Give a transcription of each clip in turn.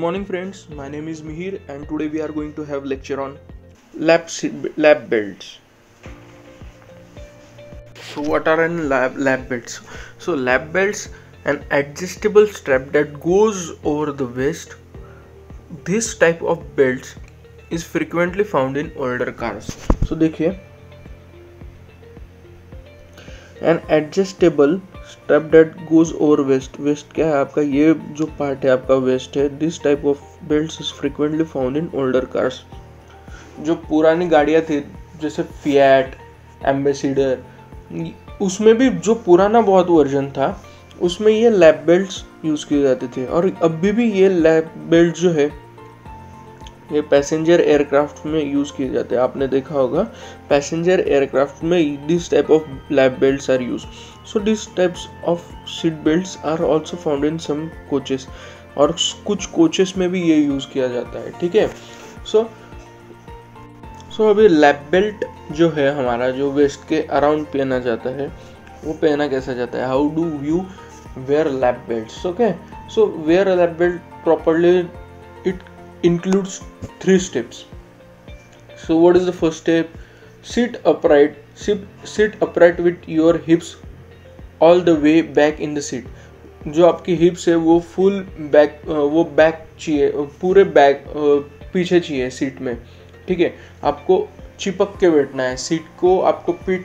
morning friends, my name is Mihir and today we are going to have lecture on lap belts. So what are lap belts? So lap belts, an adjustable strap that goes over the waist. This type of belts is frequently found in older cars. So देखिए, an adjustable strap that goes over waist क्या है आपका, ये जो part है आपका waste है. This type of belts is frequently found in older cars. जो पुरानी गाड़ियाँ थी जैसे फिएट, एम्बेसिडर, उसमें भी जो पुराना बहुत वर्जन था उसमें ये लैप बेल्ट्स यूज़ किए जाते थे. और अभी भी ये लैप बेल्ट जो है ये पैसेंजर एयरक्राफ्ट में यूज़ किए जाते हैं. आपने देखा होगा पैसेंजर एयरक्राफ्ट में this type of lap belts are use. So this types of seat belts are also found in some coaches, और कुछ कोचेस में भी ये यूज़ किया जाता है. ठीक है. सो अभी लैप बेल्ट जो है हमारा, जो वेस्ट के अराउंड पहना जाता है, वो पहना कैसा जाता है. How do you wear lap belts? Okay. So wear a lap belt properly, it includes 3 steps. So what is the first step? Sit upright with your hips all the way back in the seat. जो आपकी हिप्स है वो full back, वो back चाहिए, पूरे back पीछे चाहिए seat में. ठीक है. आपको चिपक के बैठना है सीट को, आपको पीठ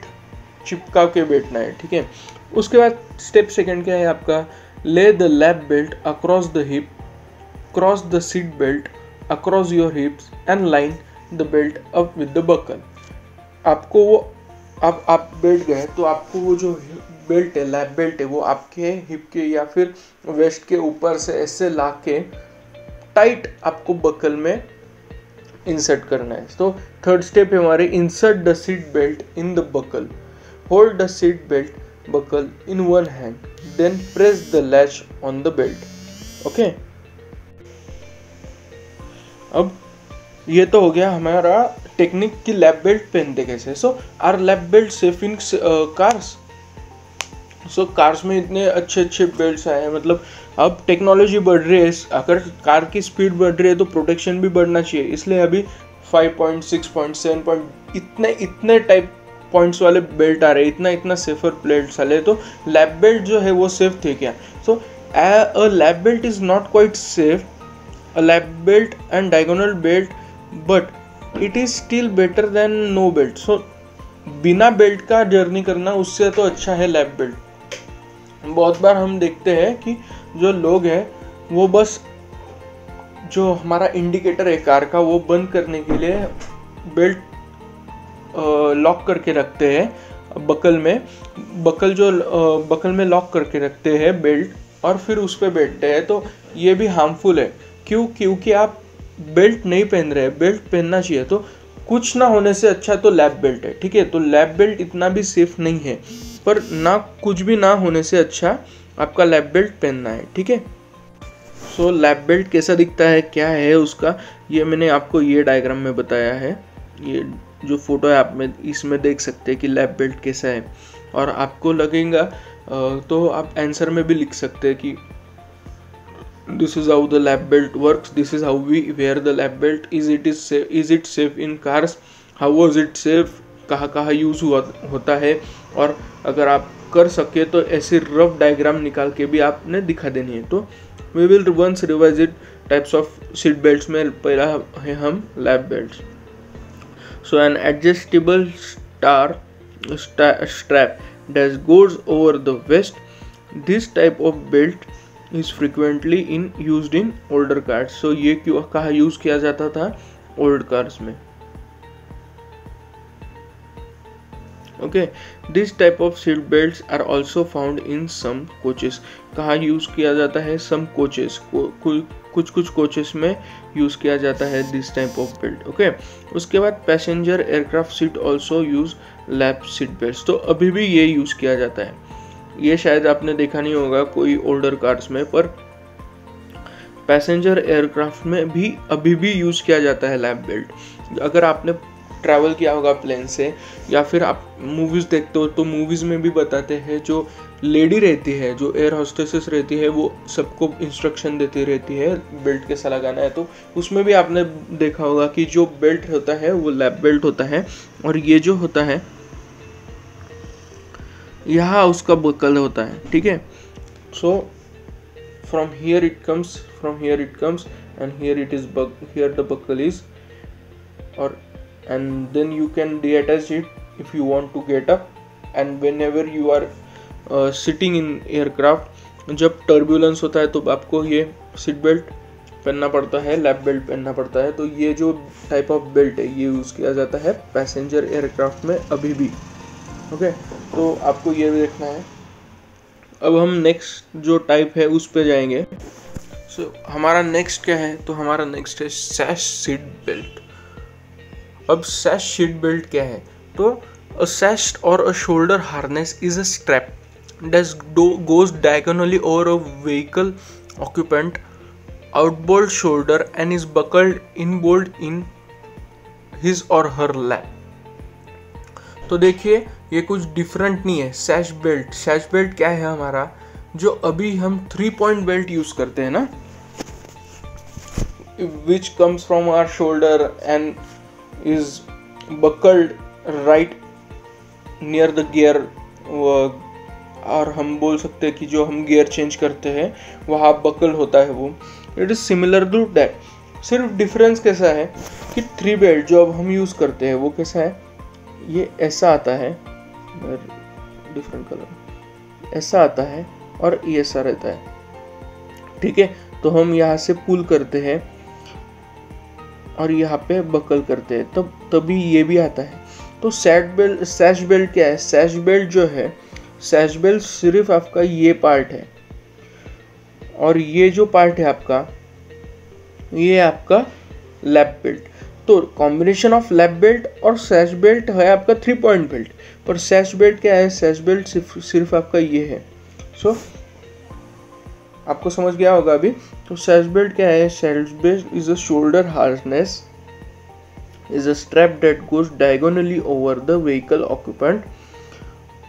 चिपका के बैठना है. ठीक है. उसके बाद स्टेप सेकंड क्या है आपका? ले the lap belt across the hip, cross the seat belt across your hips and line the belt up with the buckle. आपको वो आप बैठ गए तो आपको वो जो बेल्ट है, लैप बेल्ट है, वो आपके हिप के या फिर वेस्ट के ऊपर से ऐसे ला के टाइट आपको बकल में इंसर्ट करना है. तो थर्ड स्टेप है हमारे, insert the seat belt in the buckle, hold the seat belt buckle in one hand, then press the latch on the belt. Okay. अब ये तो हो गया हमारा टेक्निक की लैप बेल्ट पहनते कैसे. So are lap belt safe in cars? So cars में इतने अच्छे बेल्ट्स आए हैं, मतलब अब टेक्नोलॉजी बढ़ रही है. अगर कार की स्पीड बढ़ रही है तो प्रोटेक्शन भी बढ़ना चाहिए. इसलिए अभी 5 पॉइंट, 6 पॉइंट, 7 पॉइंट इतने टाइप पॉइंट्स वाले बेल्ट आ रहे हैं, इतना सेफर बेल्ट्स आ रहे हैं. तो लैप बेल्ट जो है वो सेफ थे क्या? So a lap belt is not quite safe. A lap belt and diagonal belt, but it is still better than no belt. So बिना बेल्ट का जर्नी करना उससे तो अच्छा है लैप बेल्ट. बहुत बार हम देखते हैं कि जो लोग हैं वो बस जो हमारा इंडिकेटर है कार का वो बंद करने के लिए बेल्ट लॉक करके रखते हैं बकल में. बकल में लॉक करके रखते हैं बेल्ट और फिर उस पर बैठते हैं. तो ये भी हार्मफुल है. क्योंकि आप बेल्ट नहीं पहन रहे. बेल्ट पहनना चाहिए. तो कुछ ना होने से अच्छा तो लैप बेल्ट है. ठीक है. तो लैप बेल्ट इतना भी सेफ नहीं है, पर ना कुछ भी ना होने से अच्छा आपका लैप बेल्ट पहनना है. ठीक है. सो लैप बेल्ट कैसा दिखता है, क्या है उसका, ये मैंने आपको ये डायग्राम में बताया है. ये जो फोटो है आप में इसमें देख सकते हैं कि लैप बेल्ट कैसा है. और आपको लगेगा तो आप आंसर में भी लिख सकते हैं कि this is how the lap belt works, this is how we wear the lap belt, is it safe in cars, how was it safe, कहाँ यूज़ होता है. और अगर आप कर सके तो ऐसे रफ डायग्राम निकाल के भी आपने दिखा देनी है. तो we will once revise it. Types of seat belts में पहला है हम lap belts. So an adjustable strap that goes over the waist. This type of belt is frequently used in older cars. So ये क्यों कहाँ use किया जाता था? ओल्ड कार्स में. Okay. This type of seat belts are also found in some coaches. कहाँ use किया जाता है? Some coaches. कुछ कोचेस में यूज़ किया जाता है this type of belt. Okay. उसके बाद passenger aircraft seat also use lap seat belts. तो अभी भी ये यूज़ किया जाता है. ये शायद आपने देखा नहीं होगा कोई ओल्डर कार्स में, पर पैसेंजर एयरक्राफ्ट में भी अभी भी यूज़ किया जाता है लैप बेल्ट. अगर आपने ट्रैवल किया होगा प्लेन से, या फिर आप मूवीज़ देखते हो तो मूवीज़ में भी बताते हैं जो लेडी रहती है, जो एयर होस्टेसेस रहती है, वो सबको इंस्ट्रक्शन देती रहती है बेल्ट कैसा लगाना है। तो उसमें भी आपने देखा होगा कि जो बेल्ट होता है वो लैप बेल्ट होता है, और ये जो होता है यहाँ उसका बकल होता है, ठीक है। सो from here it comes and here it is here the buckle is, or and then you can deattach it if you want to get up, and whenever you are sitting in aircraft, जब turbulence होता है तो आपको ये seat belt पहनना पड़ता है, lap belt पहनना पड़ता है। तो ये जो टाइप ऑफ बेल्ट है ये यूज़ किया जाता है पैसेंजर एयरक्राफ्ट में अभी भी, ओके। तो आपको ये देखना है। अब हम नेक्स्ट जो टाइप है उस पे जाएंगे। सो हमारा नेक्स्ट क्या है, तो हमारा नेक्स्ट है सैश सीट बेल्ट। अब सैश सीट बेल्ट क्या है, तो अ सैश और अ shoulder harness is a strap that goes diagonally over a vehicle occupant outboard shoulder and is buckled inboard in his or her lap। तो देखिए ये कुछ डिफरेंट नहीं है। सैश बेल्ट क्या है हमारा, जो अभी हम 3 पॉइंट बेल्ट यूज करते हैं ना, which comes from our shoulder and is buckled right near the gear, और हम बोल सकते हैं कि जो हम गियर चेंज करते हैं वहाँ बकल होता है वो। It is similar to that. सिर्फ डिफरेंस कैसा है कि 3 बेल्ट जो अब हम यूज करते हैं वो कैसा है, ये ऐसा आता है, डिफरेंट कलर ऐसा आता है, और ये ऐसा रहता है, ठीक है। तो हम यहाँ से पुल करते हैं और यहाँ पे बकल करते हैं, तभी ये भी आता है। तो सैश बेल्ट क्या है, सैश बेल्ट जो है, सैश बेल्ट सिर्फ आपका ये पार्ट है, और ये जो पार्ट है आपका, ये आपका लैप बेल्ट। तो कॉम्बिनेशन ऑफ लैप बेल्ट और सैश बेल्ट है आपका 3 पॉइंट बेल्ट। पर सैश बेल्ट क्या है, सैश बेल्ट सिर्फ आपका ये है। सो आपको समझ गया होगा अभी। तो सैश बेल्ट क्या है, sash belt is a shoulder harness is a strap that goes diagonally over the vehicle occupant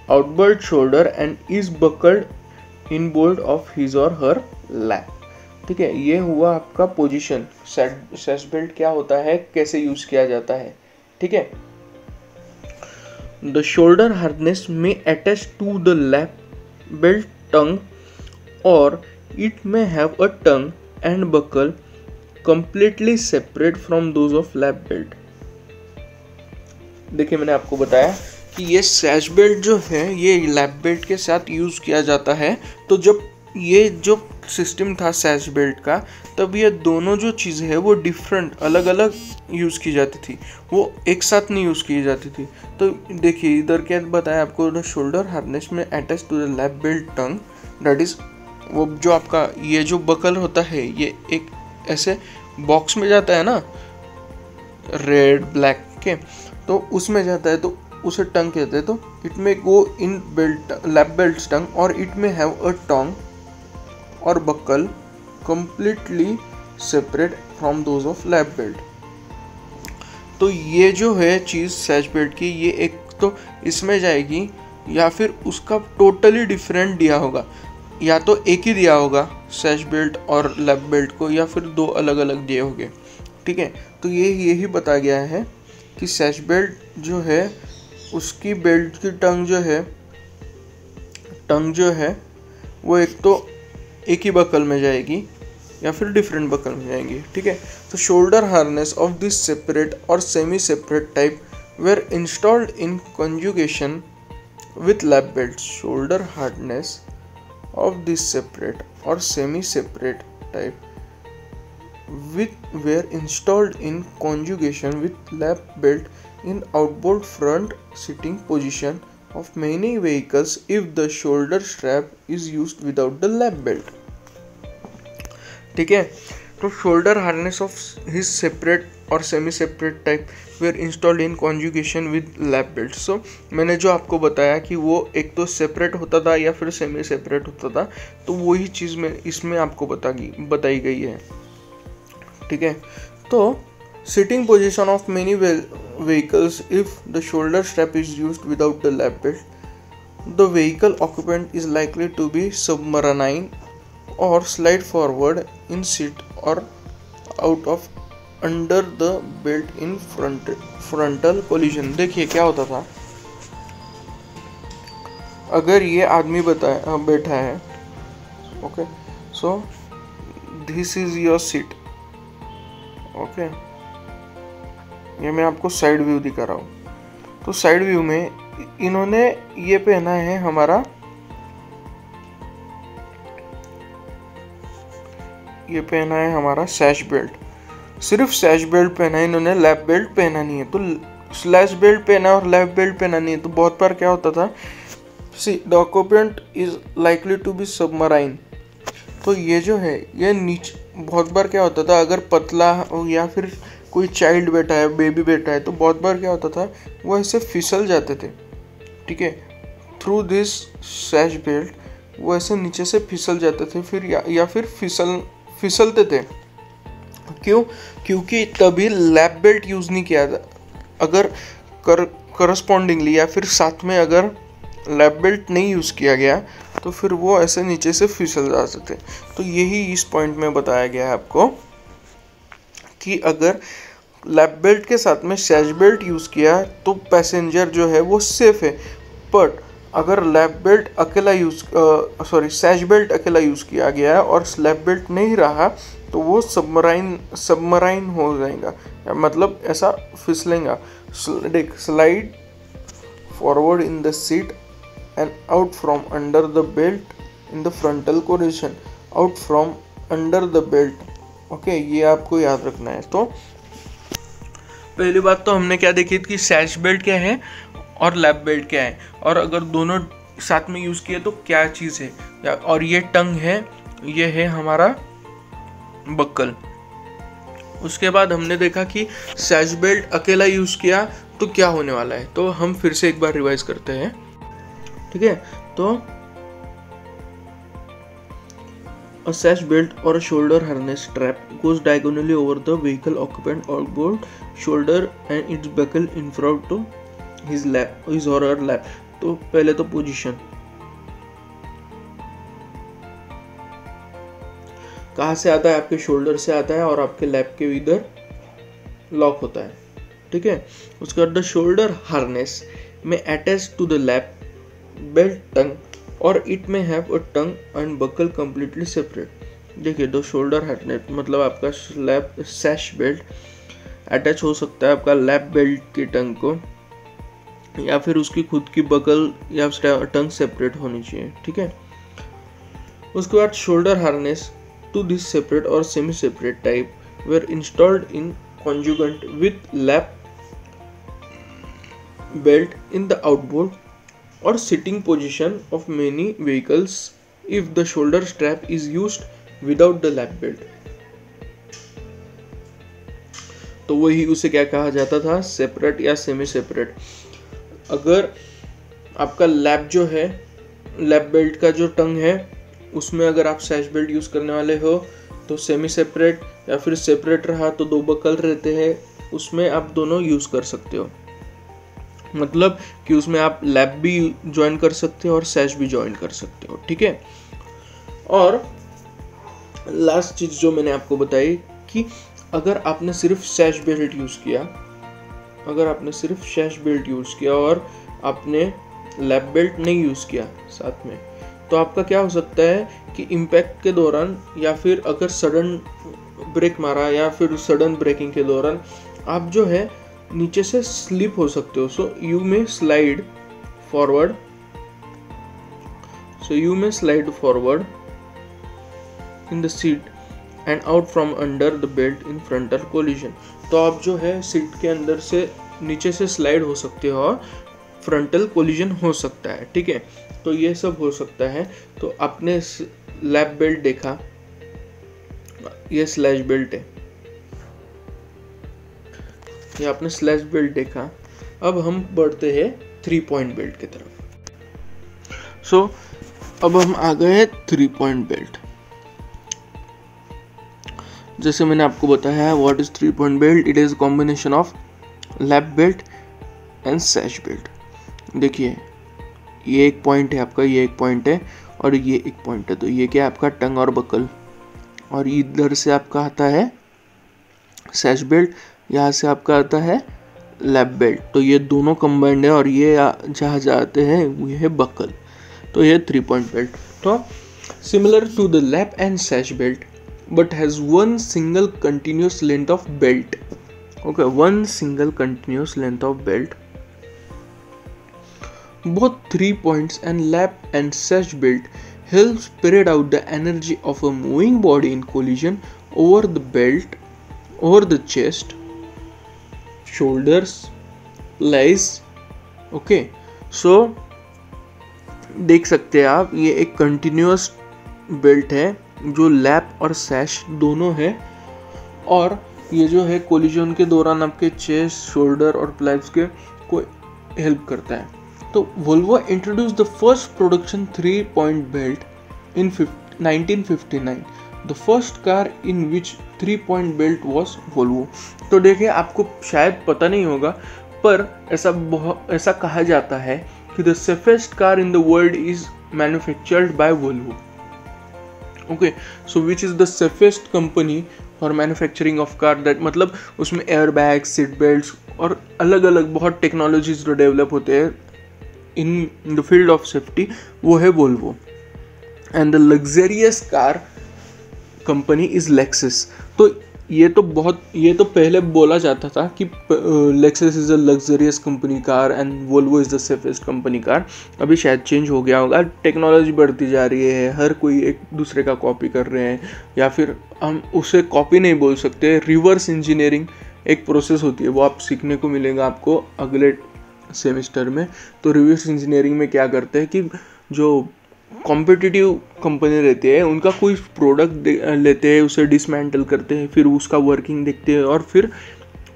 outboard shoulder and is buckled inboard of his or her lap। ठीक है, ये हुआ आपका पोजीशन। सैश बेल्ट क्या होता है, कैसे यूज किया जाता है, ठीक है। The shoulder harness may attach to the lap belt tongue or it may have a tongue and buckle completely separate from those of lap belt। देखिए मैंने आपको बताया कि ये सैश बेल्ट जो है ये लैप बेल्ट के साथ यूज़ किया जाता है। तो जब ये जो सिस्टम था सैश बेल्ट का, तब ये दोनों जो चीज़ें हैं वो डिफरेंट अलग अलग यूज़ की जाती थी, वो एक साथ नहीं यूज़ की जाती थी। तो देखिए इधर क्या बताया आपको, द शोल्डर हार्नेस में attach to the lap belt tongue, that is वो जो आपका ये जो बकल होता है ये एक ऐसे बॉक्स में जाता है ना, रेड ब्लैक के, तो उसमें जाता है, तो उसे टंग कहते हैं। तो इट में go in belt lap belt tongue और इट में हैव अ टंग और buckle completely separate from those of lap belt. तो ये जो है चीज़ सैश बेल्ट की, ये एक तो इसमें जाएगी या फिर उसका टोटली डिफरेंट दिया होगा, या तो एक ही दिया होगा सैश बेल्ट और लैप बेल्ट को, या फिर 2 अलग अलग दिए होंगे, ठीक है। तो यही बता गया है कि सैश बेल्ट जो है उसकी बेल्ट की टंग जो है वो एक तो एक ही बकल में जाएगी या फिर डिफरेंट बकल में जाएंगी, ठीक है। तो shoulder harness of this separate or semi separate type were installed in conjugation with lap belt. Shoulder harness of this separate or semi separate type were installed in conjugation with lap belt in outboard front sitting position of many vehicles if the shoulder strap is used without the lap belt। ठीक है, तो shoulder harness of his separate or semi separate type were installed in conjugation with lap belt. So मैंने जो आपको बताया कि वो एक तो सेपरेट होता था या फिर सेमी सेपरेट होता था, तो वही चीज़ में इसमें आपको बताई गई है, ठीक है। तो sitting position of many vehicles if the shoulder strap is used without the lap belt. The vehicle occupant is likely to be submarine or slide forward in seat or out of under the belt in frontal collision. देखिए क्या होता था, अगर ये आदमी बैठा है, okay, so this is your seat, okay, ये मैं आपको साइड व्यू दिखा रहा हूँ। तो साइड व्यू में इन्होंने ये पहना है हमारा, ये पहना है हमारा सैश बेल्ट, सिर्फ सैश बेल्ट पहना है इन्होंने, लैप बेल्ट पहना नहीं है। तो स्लैश बेल्ट पहना और लैप बेल्ट पहना नहीं है, तो बहुत बार क्या होता था, see the occupant is likely to be submarine. तो ये जो है ये नीचे, बहुत बार क्या होता था, अगर पतला हो या फिर कोई चाइल्ड बैठा है, बेबी बैठा है, तो बहुत बार क्या होता था, वो ऐसे फिसल जाते थे, ठीक है, थ्रू दिस सैश बेल्ट वो ऐसे नीचे से फिसल जाते थे, फिर या फिर फिसलते थे। क्यों? क्योंकि तभी लैप बेल्ट यूज़ नहीं किया था। अगर करस्पॉन्डिंगली या फिर साथ में अगर लैप बेल्ट नहीं यूज़ किया गया तो फिर वो ऐसे नीचे से फिसल जाते थे। तो यही इस पॉइंट में बताया गया है आपको कि अगर लैप बेल्ट के साथ में सैश बेल्ट यूज़ किया तो पैसेंजर जो है वो सेफ है, बट अगर लैप बेल्ट अकेला सैश बेल्ट अकेला यूज़ किया गया है और लैप बेल्ट नहीं रहा तो वो सबमराइन हो जाएगा, मतलब ऐसा फिसलेगा। Slide forward in the seat and out from under the belt in the frontal collision, out from under the belt, okay, ये आपको याद रखना है। तो पहली बात तो हमने क्या देखी कि सैश बेल्ट क्या है और लैप बेल्ट क्या है, और अगर दोनों साथ में यूज़ किए तो क्या चीज़ है, और ये टंग है, ये है हमारा बक्कल। उसके बाद हमने देखा कि सैश बेल्ट अकेला यूज़ किया तो क्या होने वाला है, तो हम फिर से एक बार रिवाइज करते हैं, ठीक है। तो a sash belt or a shoulder harness strap goes diagonally over the vehicle occupant or board shoulder and its buckle in front to his or her lap। तो पहले तो पोजीशन कहाँ से आता है, आपके शोल्डर से आता है और आपके लैप के इधर लॉक होता है, ठीक है। उसके बाद द शोल्डर हार्नेस में attach to the lap belt tongue और इट में have a tongue and buckle completely separate. देखिए द शोल्डर हार्नेस मतलब आपका लैप सैश बेल्ट अटैच हो सकता है आपका लैप बेल्ट की टंग को, या फिर उसकी खुद की बकल या टंग सेपरेट होनी चाहिए, ठीक है। उसके बाद shoulder harness to this separate or semi separate type were installed in conjugant with lap belt in the outboard or sitting position of many vehicles if the shoulder strap is used without the lap belt। तो वही उसे क्या कहा जाता था, separate या semi separate. अगर आपका लैप जो है, लैप बेल्ट का जो टंग है उसमें अगर आप सैश बेल्ट यूज करने वाले हो तो सेमी सेपरेट, या फिर सेपरेट रहा तो दो बकल रहते हैं, उसमें आप दोनों यूज कर सकते हो। मतलब कि उसमें आप लैप भी ज्वाइन कर सकते हो और सैश भी ज्वाइन कर सकते हो, ठीक है। और लास्ट चीज जो मैंने आपको बताई कि अगर आपने सिर्फ सैश बेल्ट यूज किया, और आपने लैप बेल्ट नहीं यूज किया साथ में, तो आपका क्या हो सकता है कि इम्पैक्ट के दौरान या फिर अगर सडन ब्रेक मारा या फिर सडन ब्रेकिंग के दौरान आप जो है नीचे से स्लिप हो सकते हो। सो यू में slide forward in the seat and out from under the belt in frontal collision. तो आप जो है सीट के अंदर से नीचे से स्लाइड हो सकते हो और फ्रंटल कोलिजन हो सकता है, ठीक है। तो ये सब हो सकता है। तो आपने लैप बेल्ट देखा, ये स्लैश बेल्ट है, ये आपने स्लैश बेल्ट देखा। अब हम बढ़ते हैं 3 पॉइंट बेल्ट की तरफ। सो अब हम आ गए हैं 3 पॉइंट बेल्ट। जैसे मैंने आपको बताया है what is 3 point belt, it is combination of lap belt and sash belt. देखिए ये एक पॉइंट है आपका, ये एक पॉइंट है और ये एक पॉइंट है, तो ये क्या है आपका टंग और बकल, और इधर से आपका आता है सैश बेल्ट, यहाँ से आपका आता है लैप बेल्ट। तो ये दोनों कंबाइंड है और ये जहाँ जाते हैं ये है बकल। तो ये 3 पॉइंट बेल्ट। तो similar to the lap and sash belt but has one single continuous length of belt. Okay, one single continuous length of belt. Both 3 points and lap and sash belt help spread out the energy of a moving body in collision over the belt, over the chest, shoulders, legs. Okay, so देख सकते हैं आप ये एक continuous belt है जो lap और सैश दोनों है, और ये जो है कोलिजन के दौरान आपके चेस्ट, शोल्डर और प्लेट्स के को हेल्प करता है। तो Volvo introduced the first production 3-point belt in 1959. The first car in which 3-point belt was Volvo. तो देखिए आपको शायद पता नहीं होगा पर ऐसा कहा जाता है कि the safest car in the world is manufactured by Volvo. Okay, so which is the safest company for manufacturing of car, that मतलब उसमें एयर बैग, सीट बेल्ट और अलग अलग बहुत टेक्नोलॉजीज जो डेवलप होते हैं in the field of safety, वो है Volvo. And the luxurious car company is Lexus. तो ये तो पहले बोला जाता था कि Lexus is a luxurious company car and Volvo is the safest company car. अभी शायद चेंज हो गया होगा, टेक्नोलॉजी बढ़ती जा रही है, हर कोई एक दूसरे का कॉपी कर रहे हैं, या फिर हम उसे कॉपी नहीं बोल सकते, रिवर्स इंजीनियरिंग एक प्रोसेस होती है, वो आप सीखने को मिलेगा आपको अगले सेमेस्टर में। तो रिवर्स इंजीनियरिंग में क्या करते हैं कि जो कॉम्पिटिटिव कंपनी रहती है उनका कोई प्रोडक्ट लेते हैं, उसे डिसमेंटल करते हैं, फिर उसका वर्किंग देखते हैं और फिर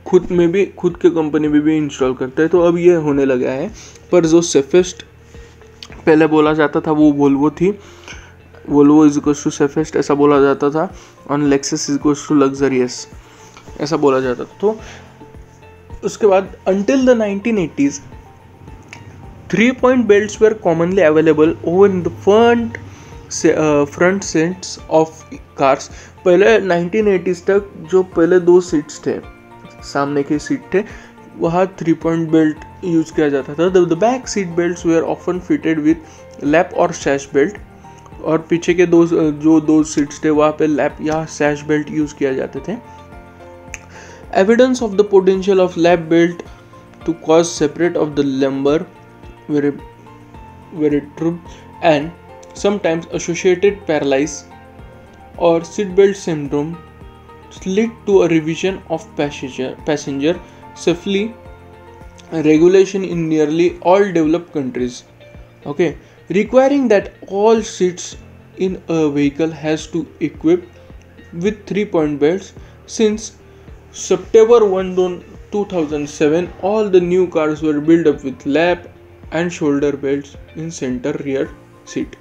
खुद के कंपनी में भी इंस्टॉल करते हैं। तो अब ये होने लगा है, पर जो सेफेस्ट पहले बोला जाता था वो वोल्वो थी। Volvo is equals to safest ऐसा बोला जाता था, और Lexus is equals to luxurious ऐसा बोला जाता था। तो उसके बाद until the 1980s 3-point belts were commonly available over in the front seats of cars. पहले 1980s तक जो पहले 2 सीट्स थे, सामने के सीट थे, वहाँ 3-point बेल्ट यूज किया जाता था। The back seat belts were often fitted with lap और sash belt, और पीछे के जो 2 सीट्स थे वहाँ पे लैप या सैश बेल्ट यूज किया जाते थे। Evidence of the potential of lap belt to cause separate of the lumbar vertebra and sometimes associated paralysis or seatbelt syndrome led to a revision of passenger safety regulation in nearly all developed countries. Okay, requiring that all seats in a vehicle has to equip with 3-point belts. Since September 1, 2007, all the new cars were built up with lap and shoulder belts in center rear seat.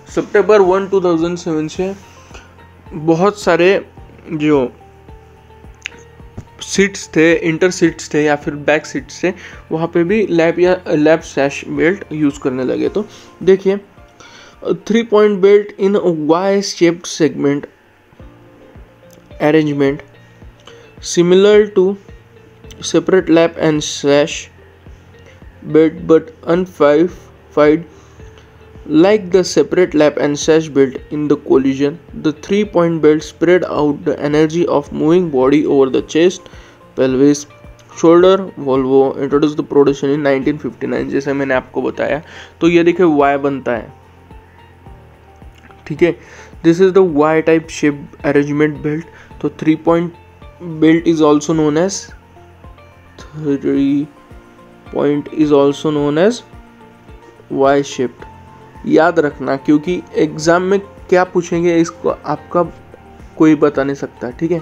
September 1, 2007 से बहुत सारे जो seats थे, inter seats थे या फिर back seats थे, वहाँ पे भी लैप या लैप सैश बेल्ट यूज़ करने लगे। तो देखिए a 3-point belt in a Y-shaped segment arrangement similar to separate lap and sash belt but unfied like the separate lap and sash belt in the collision. The 3-point belt spread out the energy of moving body over the chest, pelvis, shoulder. Volvo introduced the production in 1959 जैसे मैंने आपको बताया। तो ये देखिए Y बनता है, ठीक है। This is the Y type shape arrangement belt. तो 3-point belt is also known as Y shaped. याद रखना, क्योंकि एग्जाम में क्या पूछेंगे इसको आपका कोई बता नहीं सकता, ठीक है।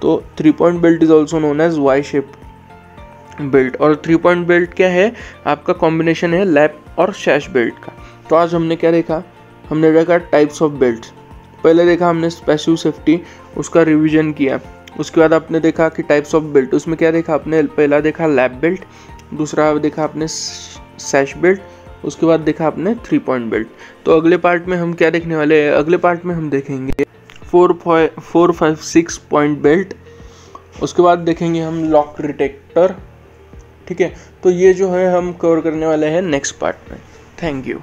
तो 3-point belt is also known as Y shaped belt. और 3-point बेल्ट क्या है, आपका कॉम्बिनेशन है लैप और सैश बेल्ट का। तो आज हमने क्या देखा, हमने देखा टाइप्स ऑफ बेल्ट। पहले देखा हमने पैसिव सेफ्टी, उसका रिवीजन किया। उसके बाद आपने देखा कि टाइप्स ऑफ बेल्ट, उसमें क्या देखा आपने, पहला देखा लैप बेल्ट, दूसरा देखा आपने सैश बेल्ट, उसके बाद देखा आपने 3 पॉइंट बेल्ट। तो अगले पार्ट में हम क्या देखने वाले हैं, अगले पार्ट में हम देखेंगे 4, 5, 6 पॉइंट बेल्ट, उसके बाद देखेंगे हम लॉक डिटेक्टर। ठीक है, तो ये जो है हम कवर करने वाले हैं नेक्स्ट पार्ट में। Thank you.